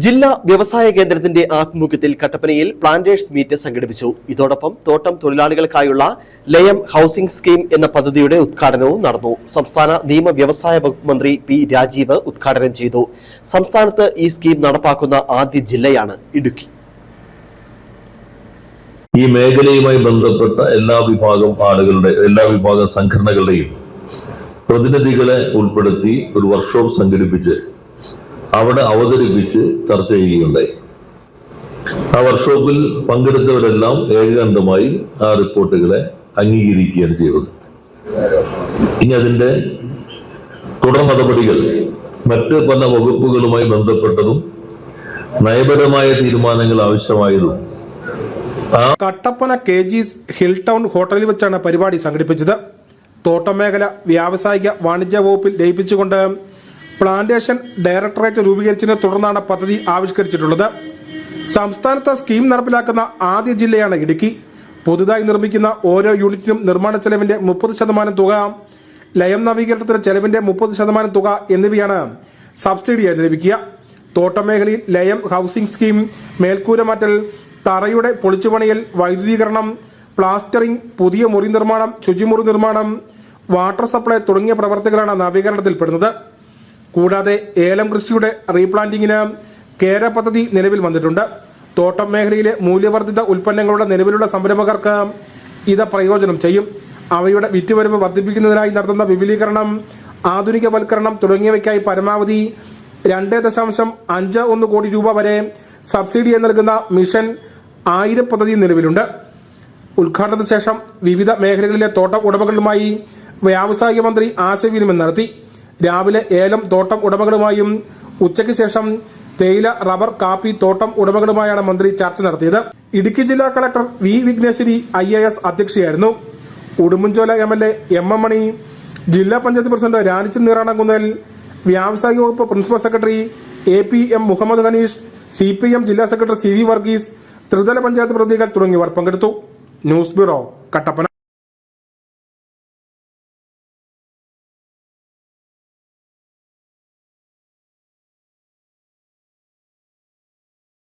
ജില്ലാ വ്യവസായ കേന്ദ്രത്തിന്റെ ആഭിമുഖ്യത്തിൽ കട്ടപ്പനയിൽ പ്ലാന്റേഴ്സ് മീറ്റ് സംഘടിപ്പിച്ചു. ഇതോടൊപ്പം തോട്ടം തൊഴിലാളികൾക്കായുള്ള ലയം ഹൌസിംഗ് സ്കീം എന്ന പദ്ധതിയുടെ ഉദ്ഘാടനവും നടന്നു. സംസ്ഥാന നിയമ വ്യവസായ വകുപ്പ് മന്ത്രി പി രാജീവ് ഉദ്ഘാടനം ചെയ്തു. സംസ്ഥാനത്ത് ഈ സ്കീം നടപ്പാക്കുന്ന ആദ്യ ജില്ലയാണ് ഇടുക്കി. ഈ മേഖലയുമായി ബന്ധപ്പെട്ട എല്ലാ വിഭാഗം സംഘടനകളുടെയും പ്രതിനിധികളെ ഉൾപ്പെടുത്തി ഒരു വർക്ക്ഷോപ്പ് സംഘടിപ്പിച്ച് അവിടെ അവതരിപ്പിച്ച് ചർച്ച ചെയ്യുകയുണ്ടായി. ആ വർക്ക്ഷോപ്പിൽ പങ്കെടുത്തവരെല്ലാം ഏകകണ്ഠമായി ആ റിപ്പോർട്ടുകളെ അംഗീകരിക്കുകയാണ് ചെയ്തത്. ഇനി അതിന്റെ തുടർ നടപടികൾ മറ്റ് പല വകുപ്പുകളുമായി ബന്ധപ്പെട്ടതും നയപരമായ തീരുമാനങ്ങൾ ആവശ്യമായതും കട്ടപ്പന KG's ഹിൽ ടൗൺ ഹോട്ടലിൽ വെച്ചാണ് പരിപാടി സംഘടിപ്പിച്ചത്. തോട്ടം മേഖല വ്യാവസായിക വാണിജ്യ വകുപ്പിൽ ലയിപ്പിച്ചുകൊണ്ട് പ്ലാന്റേഷൻ ഡയറക്ടറേറ്റ് രൂപീകരിച്ചതിനെ തുടർന്നാണ് പദ്ധതി ആവിഷ്കരിച്ചിട്ടുള്ളത്. സംസ്ഥാനത്ത് സ്കീം നടപ്പിലാക്കുന്ന ആദ്യ ജില്ലയാണ് ഇടുക്കി. പുതുതായി നിർമ്മിക്കുന്ന ഓരോ യൂണിറ്റിനും നിർമ്മാണ ചെലവിന്റെ 30% തുക, ലയം നവീകരണത്തിന്റെ ചെലവിന്റെ 30% തുക എന്നിവയാണ് സബ്സിഡിയായി ലഭിക്കുക. തോട്ടം മേഖലയിൽ ലയം ഹൌസിംഗ് സ്കീം, മേൽക്കൂര മാറ്റൽ, തറയുടെ പൊളിച്ചുപണിയൽ, വൈദ്യുതീകരണം, പ്ലാസ്റ്ററിംഗ്, പുതിയ മുറി നിർമ്മാണം, ശുചിമുറി നിർമ്മാണം, വാട്ടർ സപ്ലൈ തുടങ്ങിയ പ്രവർത്തികളാണ് നവീകരണത്തിൽപ്പെടുന്നത്. കൂടാതെ ഏലം കൃഷിയുടെ റീപ്ലാന്റിംഗിന് കേര പദ്ധതി നിലവിൽ വന്നിട്ടുണ്ട്. തോട്ടം മേഖലയിലെ മൂല്യവർദ്ധിത ഉൽപ്പന്നങ്ങളുടെ നിലവിലുള്ള സംരംഭകർക്ക് ഇത് പ്രയോജനം ചെയ്യും. അവയുടെ വിറ്റുവരവ് വർദ്ധിപ്പിക്കുന്നതിനായി നടത്തുന്ന വിപുലീകരണം, ആധുനികവൽക്കരണം തുടങ്ങിയവയ്ക്കായി പരമാവധി 2.51 കോടി രൂപ വരെ സബ്സിഡിയായി നൽകുന്ന മിഷൻ 1000 പദ്ധതി നിലവിലുണ്ട്. ഉദ്ഘാടനത്തിന് ശേഷം വിവിധ മേഖലകളിലെ തോട്ടം ഉടമകളുമായി വ്യാവസായിക മന്ത്രി ആശയവിനിമയം നടത്തി. രാവിലെ ഏലം തോട്ടം ഉടമകളുമായും ഉച്ചയ്ക്ക് ശേഷം തേയില, റബ്ബർ, കാപ്പി തോട്ടം ഉടമകളുമായാണ് മന്ത്രി ചർച്ച നടത്തിയത്. ഇടുക്കി ജില്ലാ കളക്ടർ വി വിഘ്നേശ്വരി IAS അധ്യക്ഷയായിരുന്നു. ഉടുമ്പൻചോല MLA MM മണി, ജില്ലാ പഞ്ചായത്ത് പ്രസിഡന്റ് രാനിച്ചൻ നീറാണംകുന്നേൽ, വ്യാവസായിക വകുപ്പ് principal secretary APM Muhammad Haneesh, CPM ജില്ലാ സെക്രട്ടറി CV വർഗീസ്, ത്രിതല പഞ്ചായത്ത് പ്രതിനിധികൾ തുടങ്ങിയവർ പങ്കെടുത്തു. News bureau, Kattappana.